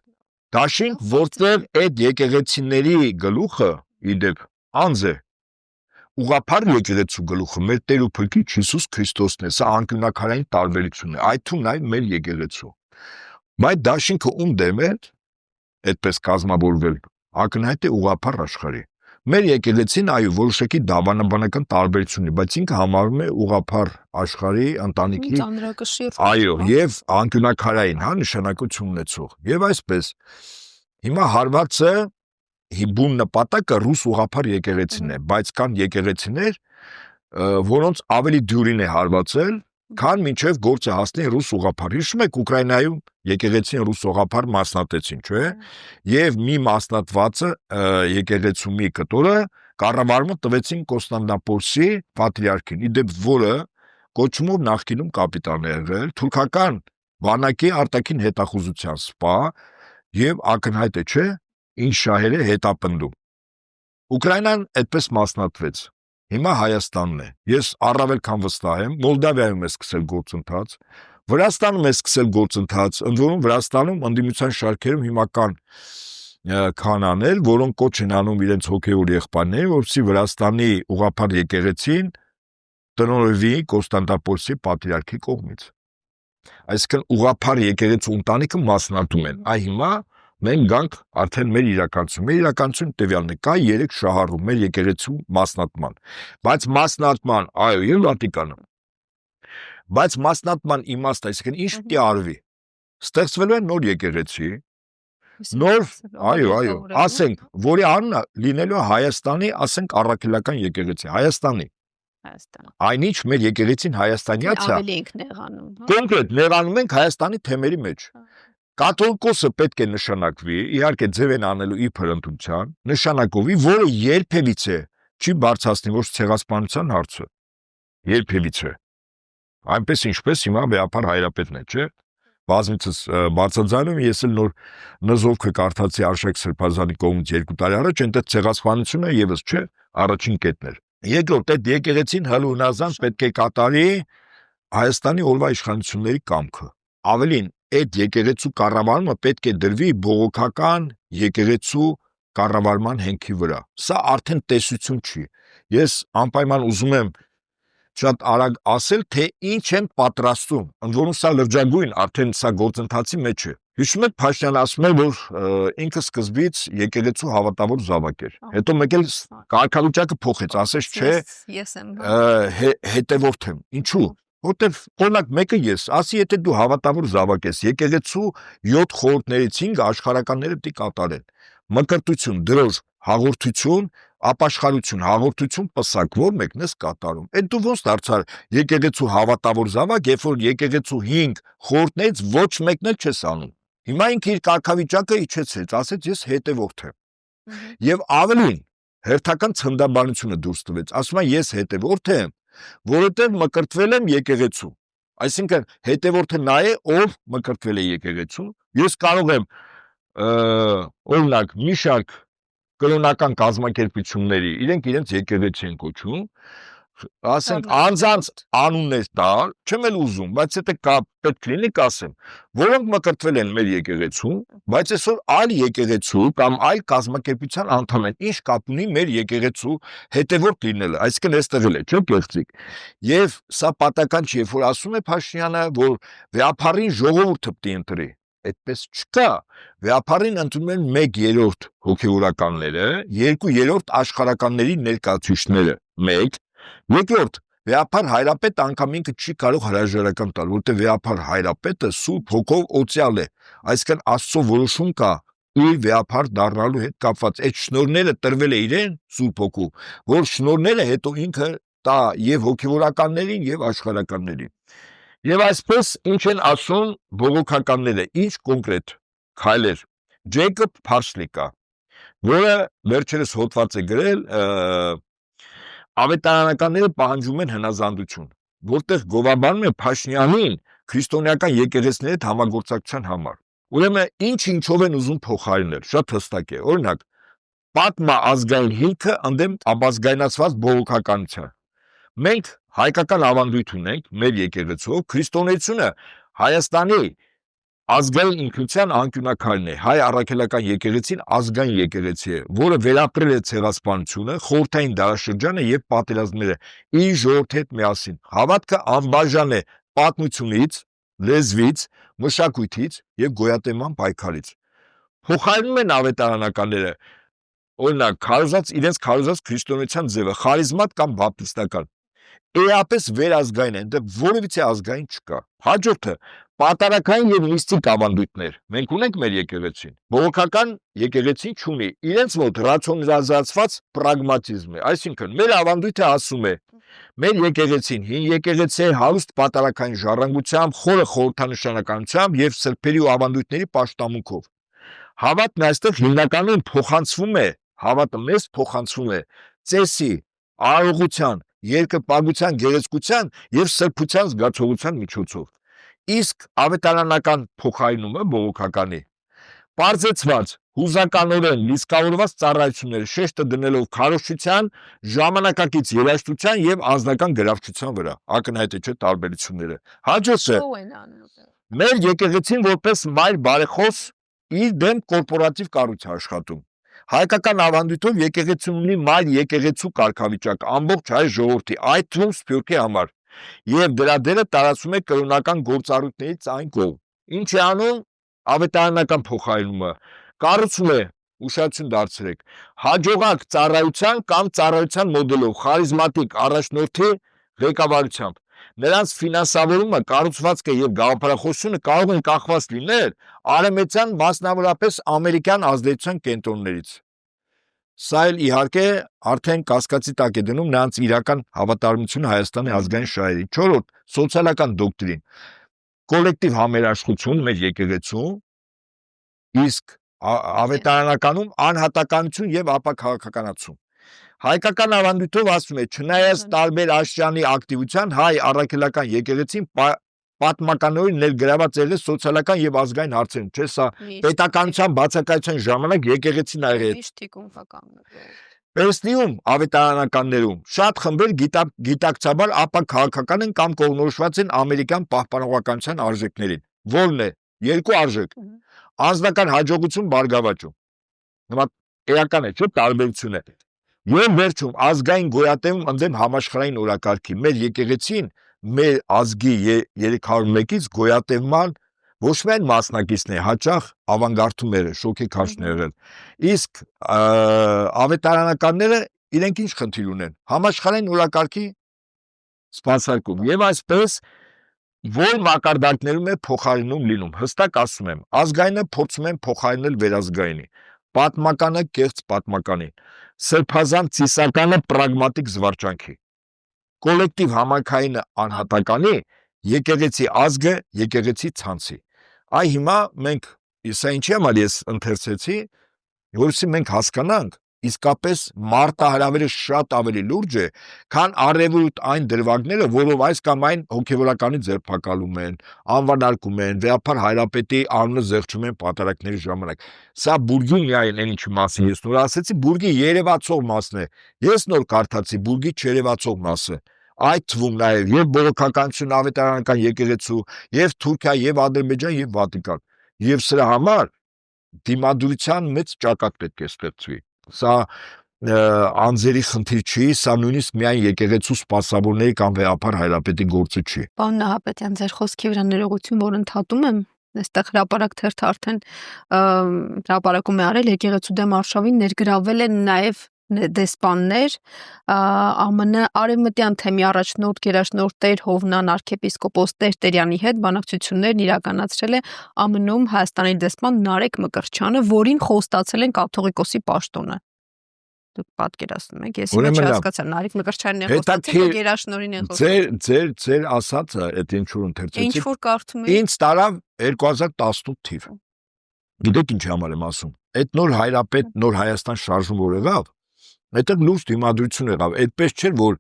որտեղ այդ եկեղեցիների գլուխը իդեպ անձ է, ուղղափառ եկեղեցու գլուխը մեր Տեր ու Փրկիչ Հիսուս Քրիստոսն է, սա անկյունաքարային տարբերություն է, այդ թվում նաև մեր եկեղեցու։ Բայց դաշինքը ում դեմ է, այդպես կազմավորվել ակնհայտ է ուղղափառ աշխարհի։ Մեր եկեղեցին այո որոշակի դավանաբանական տարբերություն ունի, բայց ինքը համարվում է ուղղափառ աշխարհի ընտանիքի այո եւ անկյունաքարային, նշանակություն ունեցող։ Եվ այսպես հիմա հարվածը հիբուն նպատակը ռուս ուղղափառ եկեղեցին է, բայց կան եկեղեցիներ, որոնց ավելի դյուրին է հարվածել, քան մինչև գործը հասնի ռուս ուղղափառ։ Հիշում եք Ուկրաինայում եկեղեցին ռուս ուղղափառ մասնատեցին, չէ՞։ Եվ մի մասնատվածը եկեղեցու մի կտորը կառավարումը տվեցին Կոստանդնապոլսի պատրիարքին, իդեպ որը կոչումով նախկինում կապիտան է եղել, թուրքական բանակի արտաքին հետախուզության սպա եւ ակնհայտ է, չէ՞, ինչ շահեր է հետապնդում։ Ուկրաինան այդպես մասնատվեց։ Հիմա Հայաստանն է։ Ես առավել քան վստահ եմ, Մոլդավիայում է սկսել գործընթաց, Վրաստանում է սկսել գործընթաց, ընդ որում Վրաստանում ընդդիմության շարքերում հիմա կան քանաներ, որոնք կոչ են անում իրենց հոգևոր եղբայրներին, որպեսզի Վրաստանի ուղղափառ եկեղեցին տնօրինվի Կոստանդնապոլսի պատրիարքի կողմից։ Այսինքն ուղղափառ եկեղեցու ընտանիքը մասնատում են։ Այ հիմա մենք գանք արդեն մեր իրականություն։ Մեր իրականություն տվյալն է, կա 3 շահառու մեր եկեղեցու մասնատման։ Բայց մասնատման, այո, եւ Վատիկանը։ Բայց մասնատման իմաստը, այսինքն ինչ պիտի արվի։ Ստեղծվելու է նոր եկեղեցի, նոր, այո, ասենք, որի անունը լինելու է Հայաստանի, ասենք, առաքելական եկեղեցի, Հայաստանի։ Այնինչ մեր եկեղեցին հայաստանյաց է։ Ավելի ենք նեղանում, կոնկրետ նեղանում ենք Հայաստանի թեմերի մեջ։ Կաթոլիկոսը պետք է նշանակվի, իհարկե ձև են անելու իբր ընտրության, նշանակովի, որը երբևիցե չի բարձրացնի ոչ ցեղասպանության հարցը։ Երբևիցե։ Այնպես ինչպես հիմա Բեապար Հայրապետն է, չէ՞։ Բազմիցս բարձրաձայնում ես էլ նոր նզովքը կարդացի Արշակ Սրբազանի կողմից 2 տարի առաջ, այնտեղ ցեղասպանությունը եւս չէ, առաջին կետն էր։ Երկրորդ այդ եկեղեցին հլունազան պետք է կատարի Հայաստանի օրվա իշխանությունների կամքը։ Ավելին, այդ եկեղեցու կառավարումը պետք է դրվի բողոքական եկեղեցու կառավարման հենքի վրա։ Սա արդեն տեսություն չի։ Ես անպայման ուզում եմ շատ արագ ասել, թե ինչ են պատրաստում, ընդ որում սա լրջագույն, արդեն սա գործընթացի մեջ է։ Հիշում եք Փաշինյանը ասում է, որ ինքը սկզբից եկեղեցու հավատավոր զավակ էր։ Հետո մեկ էլ կարգավիճակը փոխեց, ասեց, չէ, ես եմ հետևորդ եմ։ Ինչու՞։ Որտեվ օրինակ մեկը ես, ասի եթե դու հավատավոր զավակ ես, եկեղեցու 7 խորհուրդներից 5 աշխարհականները պիտի կատարեն։ Մկրտություն, դրոշ, հաղորդություն, ապաշխարություն, հաղորդություն, պսակ, որ մեկն ես կատարում։ Այդ դու ոնց դարձար եկեղեցու հավատավոր զավակ, երբ որ եկեղեցու 5 խորհուրդներից ոչ մեկն էլ չես անում։ Հիմա ինքը իր կարգավիճակը իջեցրեց, ասեց ես հետևորդ եմ։ Եվ ավելին հերթական ցնդաբանությունը դուրս տվեց, ասում է ես հետևորդ եմ, որովհետև մկրտվել եմ եկեղեցու։ Այսինքն հետևորդը նա է, ով մկրտվել է եկեղեցու։ Ես կարող եմ օրինակ մի շարք կրոնական կազմակերպությունների իրենք իրենց եկեղեցի են կոչում, ասենք անձանց անուններ տալ, չեմ էլ ուզում, բայց եթե կա պետք լինի կասեմ, որոնք մկրտվել են մեր եկեղեցու, բայց այսօր այլ եկեղեցու կամ այլ կազմակերպության անդամ են, ինչ կապ ունի մեր եկեղեցու հետևորդ լինելը, այսինքն այստեղ էլ է, չէ՞ գեղեցիկ։ Եվ սա պատական չի, երբ որ ասում է Փաշինյանը, որ վեապարին ժողովուրդը պիտի ընտրի, այդպես չկա։ Վեապարին ընդունում են 1/3 հոգևորականները, 2/3 աշխարհականների ներկայացուցիչները, 1, երկրորդ Վեապար հայրապետը անգամ ինքը չի կարող հրաժարական տալ, որտեղ Վեապար հայրապետը Սուրբ Հոգով օծյալ է, այսինքն Աստծո որոշում կա իր Վեապար դառնալու հետ կապված։ Այդ շնորհները տրվել է իրեն Սուրբ Հոգու, որ շնորհները հետո ինքը տա եւ հոգևորականներին եւ աշխարհականներին։ Եվ այսպես ինչ են ասում բողոքականները, ինչ կոնկրետ քայլեր։ Ջեյկոբ Փարսլիկա, որը վերջերս հոդված է գրել, ավետարանականները պահանջում են հնազանդություն, որտեղ գովաբանում է Փաշինյանին քրիստոնեական եկեղեցիների հետ համագործակցության համար։ Ուրեմն ինչ-ինչով են ուզում փոխարինել, շատ հստակ է։ Օրինակ, պատմաազգային հիմքը ընդդեմ ապազգայնացված բողոքականության։ Մենք հայկական ավանդույթ ունենք մեր եկեղեցով, քրիստոնեությունը Հայաստանի ազգային ինքնության անկյունակալն է, հայ առաքելական եկեղեցին ազգային եկեղեցի է, որը վերապրել է ցեղասպանությունը, խորհրդային դարաշրջանը եւ պատերազմները իր ժողովրդի հետ միասին։ Հավատքը անբաժան է պատմությունից, լեզվից, մշակույթից եւ գոյատևման պայքարից։ Փոխարինում են ավետարանականները, օրինակ, իրենց քարոզած քրիստոնեության ձևը խարիզմատ կամ բապտիստական։ Էապես վերազգային են, դե որևիցե ազգային չկա։ Հաջորդը պատարակային եւ միստիկ ավանդույթներ։ Մենք ունենք մեր եկեղեցին։ Բողոքական եկեղեցին չունի, իրենց մոտ ռացիոնալիզացված պրագմատիզմ է։ Այսինքն մեր ավանդույթը ասում է. մեր եկեղեցին հին եկեղեցի է, հարուստ պատարակային ժառանգությամբ, խորը խորհրդանշանականությամբ եւ սրբերի ու ավանդույթների պաշտամունքով։ Հավատն այստեղ հիմնականում փոխանցվում է, հավատը մեզ փոխանցվում է ծեսի, արարողության, երկրպագության, գեղեցկության եւ սրբության զգացողության միջոցով։ Իսկ ավետարանական փոխարինումը բողոքականի պարզեցված հուզականորեն լիցքավորված ծառայությունները շեշտը դնելով քարոզչության, ժամանակակից երաժշտության եւ անձնական գրավչության վրա, ակնհայտ է չէ տարբերությունները։ Հաջորդը մեր եկեղեցին որպես մայր բարեխոս իր դեմ կորպորատիվ կառույց է աշխատում։ Հայկական ավանդույթով եկեղեցին ունի մայր եկեղեցու կարգավիճակ ամբողջ հայ ժողովրդի, այդ թվում Սփյուռքի համար, եւ դրա դերը տարածում է կրոնական գործառույթներից այն կողմ։ Ինչ է անում ավետարանական փոխարինումը, կառուցում է, ուշադրություն դարձրեք, հաջողակ ծառայության կամ ծառայության մոդելով խարիզմատիկ առաջնորդի ղեկավարությամբ։ Նրանց ֆինանսավորումը, կառուցվածքը եւ գաղափարախոսությունը կարող են կախված լինել արևմտյան, մասնավորապես ամերիկյան ազդեցության կենտրոններից։ Սա էլ իհարկե արդեն կասկածի տակ է դնում նրանց իրական հավատարմությունը Հայաստանի ազգային շահերի։ 4. Սոցիալական դոկտրին, կոլեկտիվ համերաշխություն մեր եկեղեցում, իսկ ավետարանականում անհատականություն եւ ապաքաղաքականացում։ Հայկական ավանդույթով ասում է, չնայած տարբեր աշճանի ակտիվության հայ առաքելական եկեղեցին պատմականորեն ներգրաված եղել սոցիալական եւ ազգային հարցերում, չէ՞ սա պետականության բացակայության ժամանակ եկեղեցին ա եղել։ Պերսնիում ավետարանականներում շատ խմբեր գիտակցաբար ապաքաղաքական են կամ կողմնորոշված են ամերիկյան պահպանողականության արժեքներին։ Որն է? Երկու արժեք։ Անձնական հաջողություն բարգավաճում։ էական է, չէ՞, տարբերությունը։ Եվ վերջում ազգային գոյատևում ընդդեմ համաշխարհային օրակարգի մեր եկեղեցին մեր ազգի 301-ից գոյատևման ոչ միայն մասնակիցն է, հաճախ ավանգարդումները, շոկեքաշները, իսկ ավետարանականները իրենք ինչ խնդիր ունեն, համաշխարհային օրակարգի սպասարկում, եւ այսպես որ մակարդակներում է փոխարինում լինում, հստակ ասում եմ, ազգայինը փորձում են փոխարինել վերազգայինի, պատմականը կեղծ պատմականին, սրբազան ծիսականը պրագմատիկ զվարճանքի, կոլեկտիվ համայնքայինը անհատականի, եկեղեցի ազգը եկեղեցի ցանցի։ Այ հիմա մենք սա ինչի համար ես ընթերցեցի, որովհետեւ մենք հասկանանք իսկապես մարտահրավերը շատ ավելի լուրջ է, քան առևոտ այն դրվագները, որով այս կամ այն հոգևորականի ձերբակալում են, անվանարկում են, վեհապար հայրապետի անունը զեղչում են պատարակների ժամանակ։ Սա բուրգի միայն այն ինչի մասին ես նոր ասեցի, բուրգի երևացող մասն է։ Ես նոր կարդացի բուրգի չերևացող մասը։ Այդ թվում նաև եւ բողոքականություն ավետարանական եկեղեցու, եւ Թուրքիա, եւ Ադրբեջան, եւ Վատիկան։ Եվ սրա համար դիմադրության մեծ ճակատ պետք է ստեղծվի։ Սա անձերի խնդիր չի, սա նույնիսկ միայն եկեղեցու սպասավորների կամ վեհապար հայրապետի գործը չի։ Պարոն Նահապետյան, ձեր խոսքի վրա ներողություն, որ ընդհատում եմ, այստեղ հրապարակ թերթը արդեն հրապարակում է արել եկեղեցու դեմ արշավին ներգրավել են նաև դեսպաններ, ԱՄՆ արևմտյան թեմի առաջնորդ գերաշնորհ Տեր Հովնան arczepiskopos Տեր Տերյանի հետ բանակցություններն իրականացրել է ԱՄՆ-ում Հայաստանի դեսպան Նարեկ Մկրտչյանը, որին խոստացել են կաթողիկոսի պաշտոնը։ Դուք պատկերացնում եք, ես հիմա չհասկացա, Նարեկ Մկրտչյանն է խոստացել, գերաշնորհին է խոստացել։ Ձեր ասածը այդ ինչ որ ընթերցեցիք։ Ինչ որ կարդում եք։ Ինձ տարավ 2018 թիվ։ Գիտեք ինչ համար եմ ասում։ Այդ նոր հայրապետ, նոր Հայաստան շարժում որ եղավ, այդտեղ լուրջ դիմադրություն եղավ։ Այդպես չէր, որ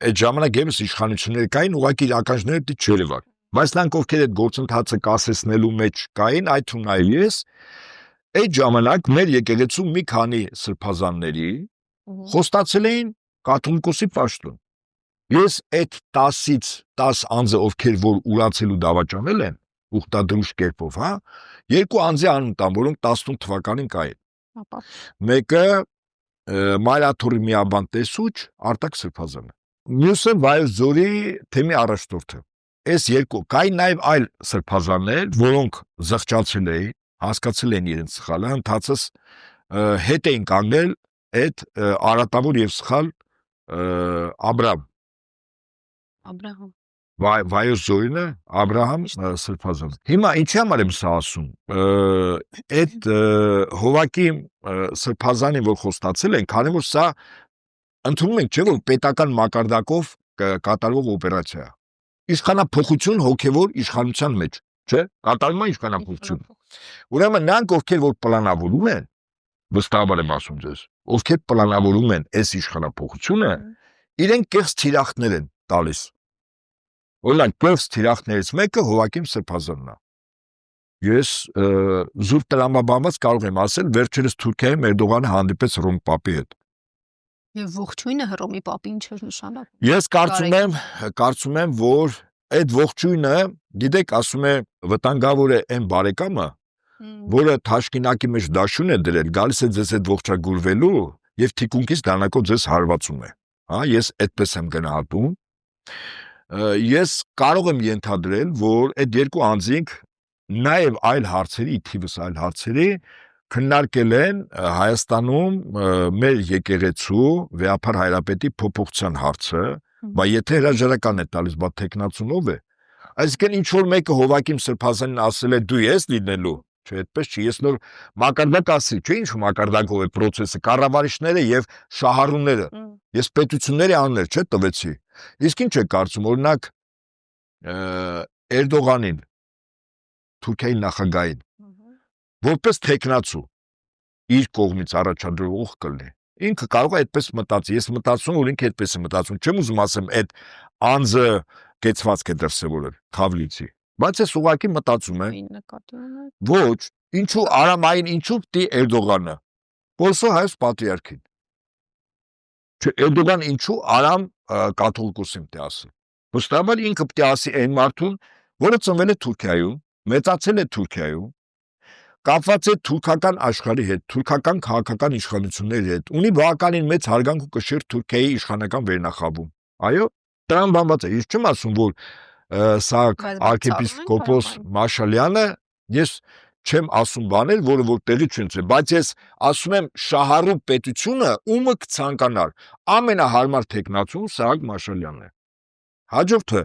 այդ ժամանակ եւս իշխանություններ կային, ուղղակի ականջները դի չերևար։ Բայց նրանք ովքեր այդ գործընթացը կասեցնելու մեջ կային, այդ թվում նաև ես, այդ ժամանակ մեր եկեղեցու մի քանի սրբազանների խոստացել էին կաթողիկոսի պաշտոն։ Ես այդ 10-ից 10 անձը, ովքեր որ ուրացելու դավաճանել են, ուխտադրուժ կերպով, հա, երկու անձի անուն տան, որոնք 18 թվականին կային։ Մեկը Մայրաթորի միաբան տեսուչ Արտակ Սրբազանը, մյուսը Վայոց ձորի թեմի առաջնորդը։ Այս երկու կային նաև այլ սրբազաններ, որոնք զղջացել էին, հասկացել են իրենց սխալը, ընթացս հետ էին կանգնել այդ արատավոր եւ սխալ Աբրահամ Վայոց ձորինը Աբրահամ Սրբազան։ Հիմա ինչի համար եմ սա ասում։ Այդ Հովակի Սրբազանի որ խոստացել են, քանի որ սա ընդունում ենք, չէ՞ որ պետական մակարդակով կատարվող օպերացիա է։ Իշխանափոխություն հոգևոր իշխանության մեջ, չէ՞։ Կատարվում է իշխանափոխություն։ Ուրեմն նրանք ովքեր որ պլանավորում են, վստահաբար եմ ասում ձեզ, ովքեր պլանավորում են այս իշխանափոխությունը, իրենք կեղծ թիրախներ են տալիս։ Օրինակ, կեղծ թիրախներից մեկը Հովակիմ Սրբազանն է։ Ես զուտ տրամաբանված կարող եմ ասել, վերջերս Թուրքիայում Էրդողանը հանդիպեց Հռոմի Պապի հետ։ Եվ ողջույնը Հռոմի Պապի ինչ էր նշանակում։ Ես կարծում եմ, որ այդ ողջույնը, գիտեք, ասում է վտանգավոր է այն բարեկամը, որը թաշկինակի մեջ դաշուն է դրել, գալիս է ձեզ այդ ողջագուրվելու եւ թիկունքից դանակով ձեզ հարվածում է։ Հա, ես այդպես եմ գնահատում։ Ես կարող եմ ենթադրել, որ այդ երկու անձինք նաև այլ հարցերի, թիվս այլ հարցերի քննարկել են Հայաստանում մեր եկեղեցու վեհապար հայրապետի փոփոխության հարցը, բայց եթե հրաժարական է տալիս, բա տեխնացունով է։ Այսինքն ինչ որ մեկը Հովակիմ Սրբազանին ասել է դու ես լինելու, չէ, այդպես չի, ես նոր մակարդակ ասի, չէ, ինչ մակարդակով է process-ը, կառավարիչները եւ շահառուները։ Ես պետությունների անուններ չէ տվեցի։ Իսկ ինչ է կարծում, օրինակ Էրդողանին, Թուրքիայի նախագահին, որպես տեխնացու իր կողմից առաջադրող կլինի։ Ինքը կարող է այդպես մտածի, ես մտածում որ ինքը այդպես է մտածում, չեմ ուզում ասեմ այդ անձը կեցվածք է դրսևորել, Քավլիցի, բայց ես ուղղակի մտածում եմ, ոչ, ինչու Արամային, ինչու պիտի Էրդողանը, որսո հայոց պատրիարքին, չէ, Էրդողան ինչու Արամ կաթողիկոսին պիտի ասի, վստահաբար ինքը պիտի ասի այն մարդուն, որը ծնվել է Թուրքիայում, մեծացել է Թուրքիայում, կապված է թուրքական աշխարհի հետ, թուրքական քաղաքական իշխանությունների հետ, ունի բավականին մեծ հարգանք ու կշիռ Թուրքիայի իշխանական վերնախավում։ Այո, դրան բանված է։ Ես չեմ ասում, որ սա arczepiskopos Մաշալյանը, ես չեմ ասում բաներ, որը որ տեղի չունեցել, բայց ես ասում եմ շահառու պետությունը ումը կցանկանար, ամենահարմար տեխնացուն Սահակ Մաշալյանն է։ Հաջորդը,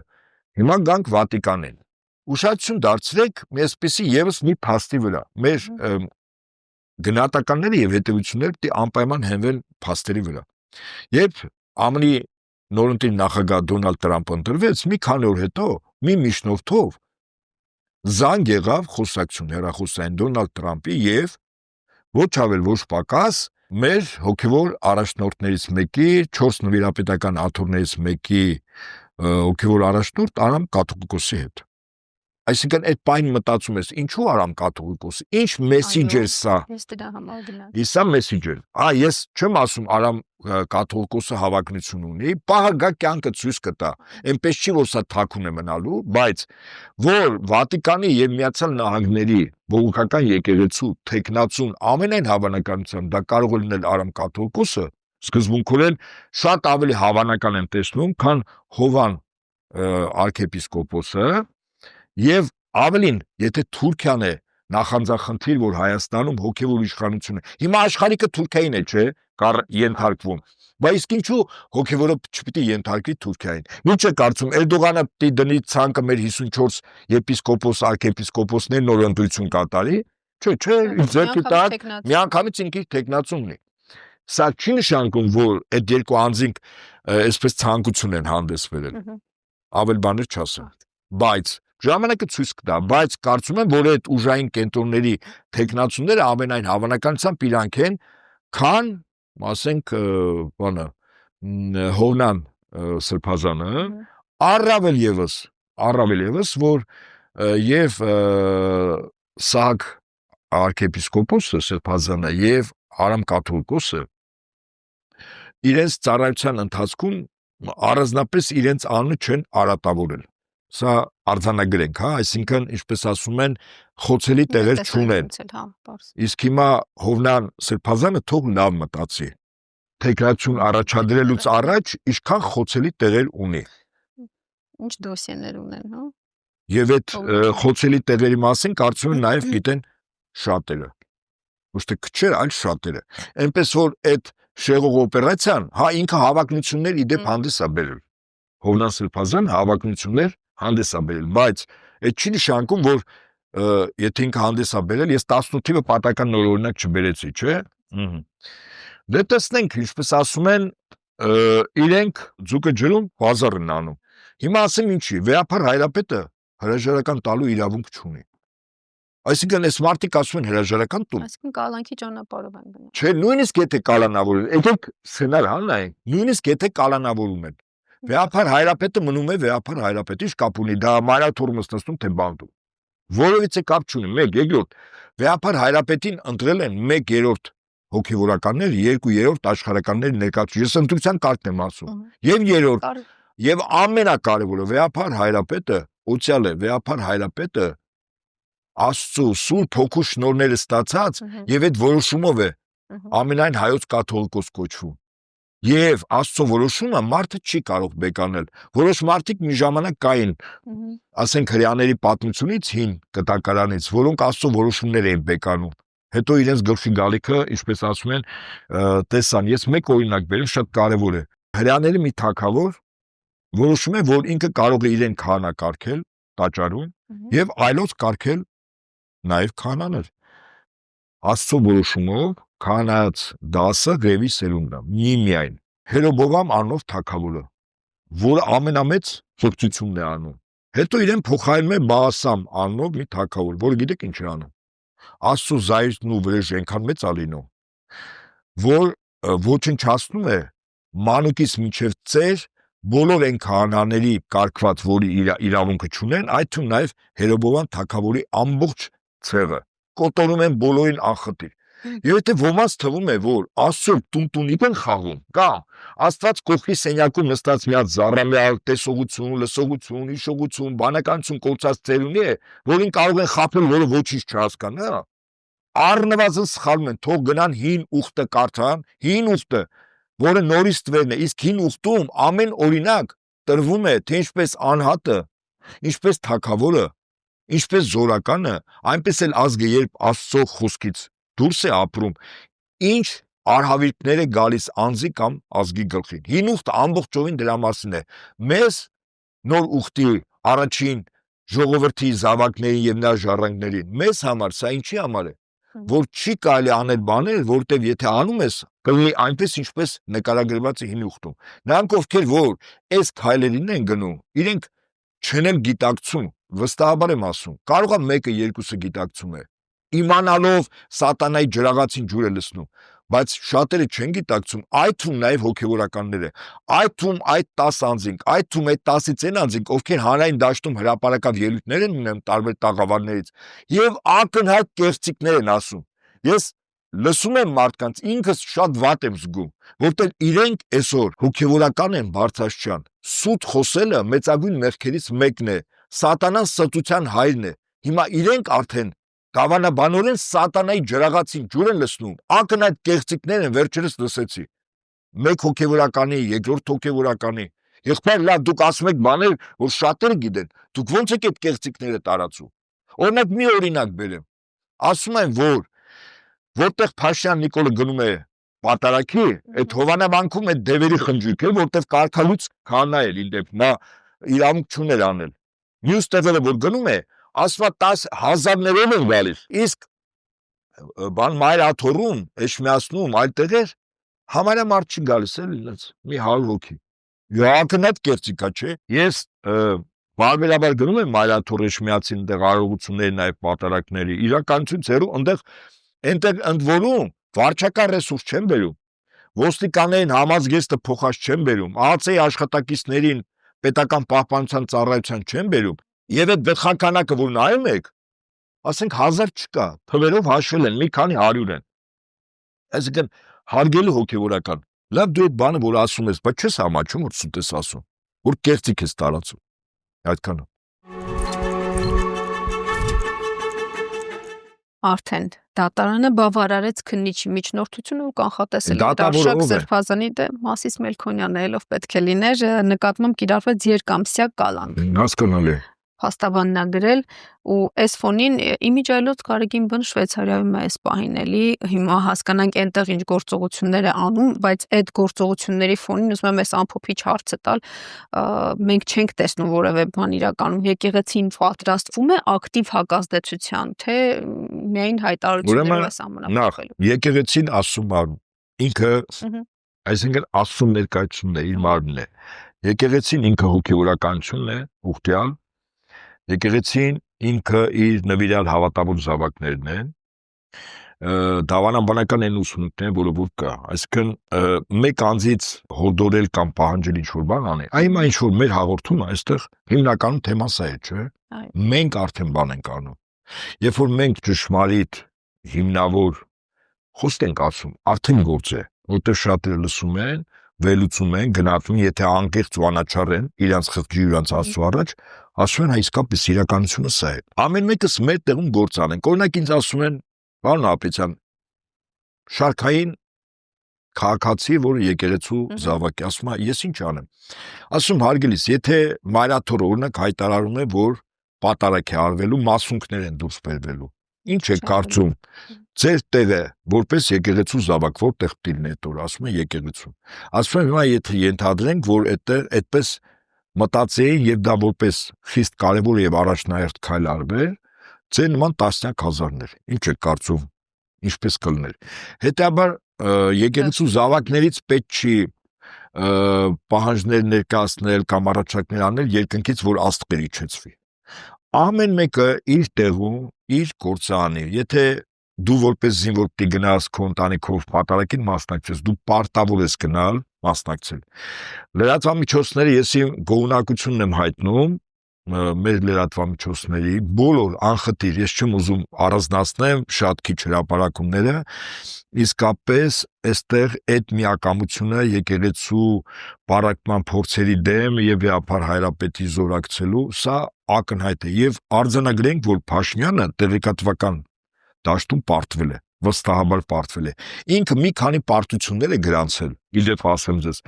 հիմա գանք Վատիկանին։ Ուշադրություն դարձրեք այսպեսի եւս մի փաստի վրա։ Մեր գնահատականները եւ հետեւությունները պետք է անպայման հենվեն փաստերի վրա։ Երբ ԱՄՆ-ի նորընտիր նախագահ Դոնալդ Տրամփը ընտրվեց, մի քանի օր հետո մի միջնորդով զանգ եղավ խոսակցություն հեռախոսային Դոնալդ Տրամփի եւ ոչ ավել ոչ պակաս մեր հոգևոր առաջնորդներից մեկի, 4 նվիրապետական աթոռներից մեկի հոգևոր առաջնորդ Արամ Կաթողիկոսի հետ։ Այսինքն այդ պայն մտածում ես, ինչու Արամ Կաթողիկոսը, ինչ մեսիջ է սա։ Ես դրա համար գնաց։ Իսա մեսիջ է։ Ես չեմ ասում Արամ Կաթողիկոսը հավակնություն ունի, պահը գա կյանքը ցույց կտա։ Այնպես չի որ սա թաքուն է մնալու, բայց որ Վատիկանի եւ Միացյալ Նահանգների բողոքական եկեղեցու տեխնացուն ամենայն հավանականությամբ դա կարող է լինել Արամ Կաթողիկոսը, սկզբունքորեն շատ ավելի հավանական եմ տեսնում, քան Հովան arczepiskopos-ը, եւ ավելին, եթե Թուրքիան է նախանձախնդիր, որ Հայաստանում հոգևոր իշխանություն է։ Հիմա աշխարհիկը Թուրքիային է, չէ՞, կար ենթարկվում։ Բայց ինչու հոգևորը չպիտի ենթարկվի Թուրքիային։ Ինչ է կարծում, Էրդողանը պիտի դնի ցանկը մեր 54 եպիսկոպոս, arczepiskopos-ներ նոր ընտրություն կատարի։ Չէ, ձերքի տակ միանգամից ինքնին տեխնացուն ունի։ Սա չի նշանակում, որ այդ երկու անձինք այսպես ցանկություն են հանդես բերել։ Ավել բաներ չասեմ։ Բայց ժամանակը ցույց կտա, բայց կարծում եմ, որ այդ ուժային կենտրոնների տեխնացուները ամենայն հավանականությամբ իրանք են, քան, ասենք, բանը Հովնան Սրբազանը, առավել եւս, որ եւ Սահակ arczepiskopos-ը Սրբազանը եւ Արամ Կաթողիկոսը իրենց ծառայության ընթացքում առանձնապես իրենց անունը չեն արատավորել։ Սա արձանագրենք, հա, այսինքն, ինչպես ասում են, խոցելի տեղեր չունեն։ Իսկ հիմա Հովնան Սրբազանը թող լավ մտածի։ Տեխնացիոն առաջադրելուց առաջ ինչքան խոցելի տեղեր ունի։ Ինչ դոսիեներ ունեն, հա։ Եվ այդ խոցելի տեղերի մասին կարծում եմ նաև գիտեն շատերը։ Ոչ թե քչերը, այլ շատերը։ Այնպես որ այդ շեղող օպերացիան, հա, ինքը հավակնություններ իդեպ հանդես է բերել։ Հովնան Սրբազան հավակնություններ հանդես է բերել, բայց այդ չի նշանակում, որ եթե ինքը հանդես է բերել, ես 18-ը պատական նոր օրինակ չբերեցի, չէ՞։ Դե տեսնենք, ինչպես ասում են, իրենք ձուկը ջրում բազար են անում։ Հիմա ասեմ ինչի, Վեհափար Հայրապետը հրաժարական տալու իրավունք չունի։ Այսինքն այս մարդիկ ասում են հրաժարական տուր։ Այսինքն կալանքի ճանապարհով են գնում։ Չէ, նույնիսկ եթե կալանավորում, եկեք սցենար հաննային, նույնիսկ եթե կալանավորում են։ Վեհափար Հայրապետը մնում է Վեհափար Հայրապետի կապ ունի, դա Մարաթորմս նստում թե բանդում։ Որովհետեւ կապ չունի, 1/2 Վեհափար Հայրապետին ընտրել են 1/3 հոգևորականներ, 2/3 աշխարհականներ ներկայացուցիչ։ Ես ընտրության կարգն եմ ասում։ Եվ 3-րդ, եւ ամենակարևորը Վեհափար Հայրապետը, օցիալ է Վեհափար Հայրապետը Աստծո սուրբ հոգու շնորհները ստացած եւ այդ որոշումով է ամենայն հայոց կաթողիկոս կոչվում։ Եվ Աստծո որոշումը մարդը չի կարող բեկանել։ Որոշ մարդիկ մի ժամանակ կային, ասենք հрьяաների պատմությունից հին կտակարանից, որոնք Աստծո որոշումներ էին բեկանում։ Հետո իրենց գլխի գալիքը, ինչպես ասում են, տեսան։ Ես մեկ օրինակ բերեմ, շատ կարևոր է։ Հрьяաների մի թագավոր որոշում է, որ ինքը կարող է իրեն քահանա կարգել տաճարում եւ այլոց կարգել նաեւ քահանաներ։ Աստծո որոշումով քահանաց դասը Ռևի սերունդն է, միայն Հերոբովամ անով թագավորը, որը ամենամեծ փոխությունն է անում։ Հետո իրեն փոխարինում է Բաասամ անով մի թագավոր, որը գիտեք ինչ է անում։ Աստծո զայրն ու վրեժը այնքան մեծ է լինում, որ ոչնչացնում է մանուկից մինչև ծեր բոլոր այն քահանաների կարգված, որի իրավունքը չունեն, այդ թվում նաև Հերոբովամ թագավորի ամբողջ ցեղը կոտորում են բոլորին անխտիր։ Եվ եթե ոմանց թվում է, որ Աստծո տունտունիկ են խաղում, կամ Աստված կողքի սենյակում նստած մի հատ զառամյալ տեսողություն, լսողություն, հիշողություն, բանականություն կորցած ծերունի է, որին կարող են խաբել, որը ոչինչ չհասկանա, առնվազն սխալվում են, թող գնան հին ուխտը կարդան, հին ուխտը, որը նորից տվերն է, իսկ հին ուխտում ամեն օրինակ տրվում է, թե ինչպես անհատը, ինչպես թագավորը, ինչպես զորականը, այնպես էլ ազգը, երբ Աստծո խոսքից դուրս է ապրում, ինչ արհավիրքներ է գալիս անձի կամ ազգի գլխին։ Հին ուխտը ամբողջովին դրա մասին է։ Մեզ նոր ուխտի առաջին ժողովրդի զավակներին եւ նրա ժառանգներին, մեզ համար սա ինչի համար է, որ չի կարելի անել բաներ, որտեվ եթե անում ես, կլինի այնպես ինչպես նկարագրված է հին ուխտում։ Նրանք ովքեր որ այս քայլերին են գնում, իրենք չեն էլ գիտակցում, վստահաբար եմ ասում, կարող է մեկը երկուսը գիտակցում է, իմանալով սատանայի ջրաղացին ջուր է լցնում, բայց շատերը չեն գիտակցում, այդ թվում նաև հոգևորականները, այդ թվում այդ 10 անձինք, այդ թվում այդ 10-ից այն անձինք, ովքեր հանրային դաշտում հրապարակավ ելույթներ են ունենում տարբեր տաղավարներից եւ ակնհայտ կեղծիքներ են ասում։ Ես լսում եմ մարդկանց, ինքս շատ վատ եմ զգում, որտեղ իրենք այսօր հոգևորական են բարձրացան, սուտ խոսելը մեծագույն մեղքերից մեկն է, սատանան ստության հայրն է, հիմա իրենք արդեն Գավանաբանորեն սատանայի ջրաղացին ջուր են լցնում, ակնհայտ կեղծիքներ են, վերջերս լսեցի։ Մեկ հոգևորականի, երկրորդ հոգևորականի։ Եղբայր, լավ, դուք ասում եք բաներ, որ շատերը գիտեն, դուք ո՞նց եք այդ կեղծիքները տարածում։ Օրինակ մի օրինակ բերեմ։ Ասում են, որ որտեղ Փաշյան Նիկոլը գնում է պատարակի, այդ Հովանավանքում այդ դևերի խնջույք է, որտեղ կարդալուց քահանա է լինել, նա իրավունք չուներ անել։ Մյուս տեղերը որ գնում է, ասվա 10,000-ներով են գալիս, իսկ բան մայր աթոռում, Էջմիածնում, այլ տեղեր համարյա մարդ չի գալիս էլ ինձ, մի 100 հոգի։ Ակնհայտ կեղծիք է, չէ։ Ես բարբերաբար գնում եմ մայր աթոռ Էջմիածին, այնտեղ արարողությունների, նաև պատարակների, իրականությունից հեռու, այնտեղ ընդ որում վարչական ռեսուրս չեն բերում, ոստիկաններին համազգեստը փոխած չեն բերում, ԱԱՑ-ի աշխատակիցներին պետական պահպանության ծառայության չեն բերում։ Եվ այդ բխականակը, որ նայում եք, ասենք 1000 չկա, թվերով հաշվել են, մի քանի 100 են։ Այսինքն հարգելի հոգևորական, լավ դու այդ բանը որ ասում ես, բայց չես համաչում, որ սուտ ես ասում, որ կեղծիք ես տարածում։ Այդքանը։ Արդեն դատարանը բավարարեց քննիչի միջնորդությունը ու կանխատեսել Արշակ Սրբազանի դեմ Մասիս Մելքոնյանը ելով պետք է լիներ, նկատմամբ կիրառվեց երկամսյա կալանք։ Հասկանալի է։ Փաստաբանն է գրել ու այս ֆոնին իմիջայլոց Գարեգին բն Շվեյցարիայում է այս պահին էլի, հիմա հասկանանք այնտեղ ինչ գործողություններ է անում, բայց այդ գործողությունների ֆոնին ուզում եմ այս ամփոփիչ հարցը տալ, մենք չենք տեսնում որևէ բան իրականում, եկեղեցին պատրաստվում է ակտիվ հակազդեցության, թե միայն հայտարարություններով է սահմանափակվելու։ Եկեղեցին ասում է ինքը, այսինքն ասում ներկայացումն է, իր մարմինն է։ Եկեղեցին ինքը հոգևորականությունն է, ուխտյալ։ Եկեղեցին ինքը իր նվիրյալ հավատավոր զավակներն են, դավանաբանական են ուսմունքներն, որը որ կա, այսինքն մեկ անձից հորդորել կամ պահանջել ինչ-որ բան անել, այմա ինչ-որ մեր հաղորդումը այստեղ հիմնականում թեման սա է, չէ՞, մենք արդեն բան ենք անում, երբ որ մենք ճշմարիտ հիմնավոր խոսք ենք ասում, արդեն գործ է, որտեղ շատերը լսում են, վերլուծում են, գնահատում, եթե անկեղծ ու անաչառ են, իրանց խղճի իրանց Աստծո առաջ, ասում են հա իսկապես իրականությունը սա է։ Ամեն մեկս մեր տեղում գործ անենք։ Օրինակ ինձ ասում են, պարոն Ապետյան, շարքային քաղաքացի, որը եկեղեցու զավակ է, ասում է, ես ինչ անեմ։ Ասում հարգելիս, եթե մայրաթոռը օրինակ հայտարարում է, որ պատարակ է արվելու, մասունքներ են դուրս բերվելու, ինչ է կարծում։ Ձեր տեղը որպես եկեղեցու զավակ որտեղ դիլն է տոր, ասում է եկեղեցու։ Ասում եմ հիմա եթե ենթադրենք, որ այդպես մտածեին եւ դա որպես խիստ կարեւոր եւ առաջնահերթ քայլ արվեր, ձեր նման տասնյակ հազարներ։ Ինչ է կարծում, ինչպես կլներ։ Հետաբար եկեղեցու զավակներից պետք չի պահանջներ ներկայացնել կամ առաջարկներ անել երկնքից, որ աստղեր իջեցվի։ Ամեն մեկը իր տեղում իր գործը անի։ Եթե դու որպես զինվոր պիտի գնաս քո ընտանիքով պատարակին մասնակցես, դու պարտավոր ես գնալ մասնակցել։ Լրատվամիջոցները ես իմ գոհունակությունն եմ հայտնում մեր լրատվամիջոցների բոլոր անխտիր, ես չեմ ուզում առանձնացնեմ շատ քիչ հրապարակումները, իսկապես այստեղ այդ միակամությունը եկեղեցու պարակման փորձերի դեմ եւ վեհապար հայրապետի զորակցելու, սա ակնհայտ է եւ արձանագրենք, որ Փաշինյանը տեղեկատվական դաշտում պարտվել է, վստահաբար պարտվել է։ Ինքը մի քանի պարտություններ է գրանցել, իդեպ ասեմ ձեզ։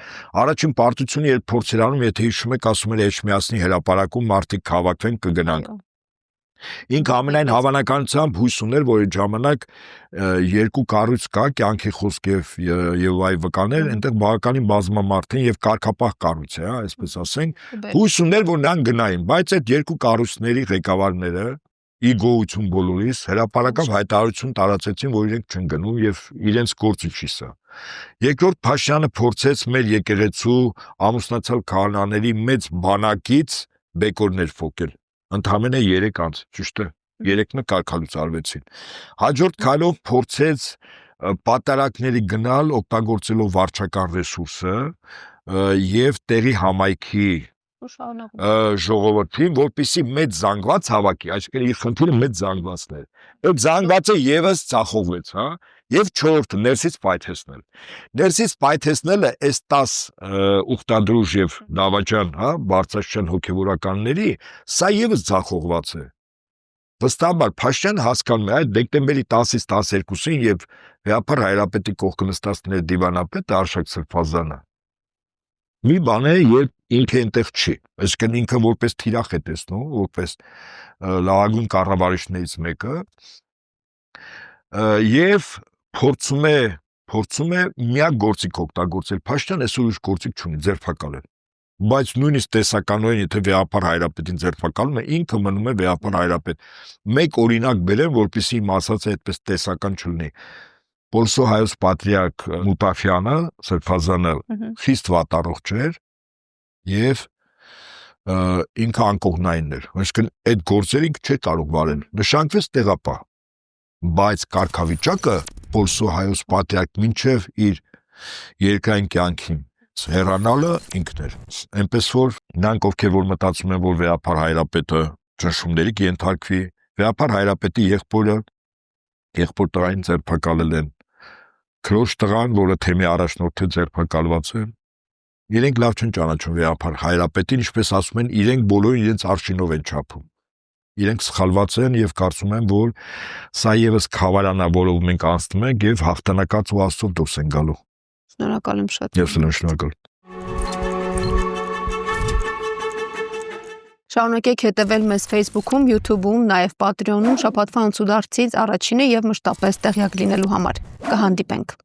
Առաջին պարտությունը երբ փորձեր անում, եթե հիշում եք, ասում էր Էջմիածնի հրապարակում մարդիկ հավաքվեն կգնանք։ Ինքը ամենայն հավանականությամբ հույս ուներ, որ այդ ժամանակ երկու կառույց կա, կյանքի խոսք եւ այ վկաներ, այնտեղ բավականին բազմամարդ են եւ կարգապահ կառույց է, այսպես ասենք, հույս ուներ, որ նրանք գնային, բայց այդ երկու կառույցների ղեկավարները ի գոհություն բոլորիս հրապարակավ հայտարարություն տարածեցին, որ իրենք չեն գնում եւ իրենց գործը չի սա։ Երկրորդ Փաշինյանը փորձեց մեր եկեղեցու ամուսնացյալ քահանաների մեծ բանակից բեկորներ փոկել։ Ընդամենը 3 անց, ճիշտ է, 3 նկարքալուց արվեցին։ Հաջորդ քայլով փորձեց պատարակների գնալ, օգտագործելով վարչական ռեսուրսը եւ տեղի համայնքի ժողովրդին, որպեսզի մեծ զանգված հավաքի, այսինքն իր խնդիրը մեծ զանգվածներ։ Այդ զանգվածը եւս ցախողվեց, հա, եւ 4-ը ներսից պայթեցնել։ Ներսից պայթեցնելը այս 10 ուխտադրուժ եւ դավաճան, հա, բարձրաշրջան հոգեվորականների, սա եւս ցախողված է։ Վստահաբար Փաշինյանը հասկանում է, այդ դեկտեմբերի 10-ից 12-ին եւ Վեհապար Հայրապետի կողքը նստածներ դիվանապետը Արշակ Սրբազանը մի բան է, երբ ինքը այնտեղ չի, այսինքն ինքը որպես թիրախ է տեսնում, որպես լավագույն կառավարիչներից մեկը եւ փորձում է միակ գործիք օգտագործել։ Փաշինյանը այսօր ուժ գործիք չունի, ձերբակալել։ Բայց նույնիսկ տեսականորեն, եթե Վեհապար Հայրապետին ձերբակալում է, ինքը մնում է Վեհապար Հայրապետ։ Մեկ օրինակ բերեմ, որպեսզի իմ ասածը այդպես տեսական չլինի։ Պոլսո հայոց պատրիարք Մուտաֆյանը, Սրբազանը խիստ վատառողջ էր եւ ինքը անկողնային էր։ Այսինքն այդ գործերը ինքը չէր կարող վարել։ Նշանակվեց տեղապահ։ Բայց կարգավիճակը Պոլսո հայոց պատրիարք մինչև իր երկրային կյանքին հեռանալը ինքն էր։ Այնպես որ նրանք ովքեր որ մտածում են, որ Վեհապար Հայրապետը ճնշումների կենթարկվի, Վեհապար Հայրապետի եղբոր տղային ձերբակալել են։ Քրոջ տղան, որը թեմի առաջնորդ է, ձերբակալված է։ Իրենք լավ չեն ճանաչում Վեհապար Հայրապետին, ինչպես ասում են, իրենք բոլորը իրենց արշինով են չափում։ Իրենք սխալված են եւ կարծում են, որ սա եւս խավարանա, որով մենք անցնում ենք եւ հաղթանակած ու աստծո դուրս են գալու։ Շնորհակալ եմ շատ։ Ես էլ եմ շնորհակալ։ Շարունակեք հետևել մեզ Facebook-ում, YouTube-ում, նաև Patreon-ում շաբաթվա անցուդարձից առաջինը եւ մշտապես տեղյակ լինելու համար։ Կհանդիպենք։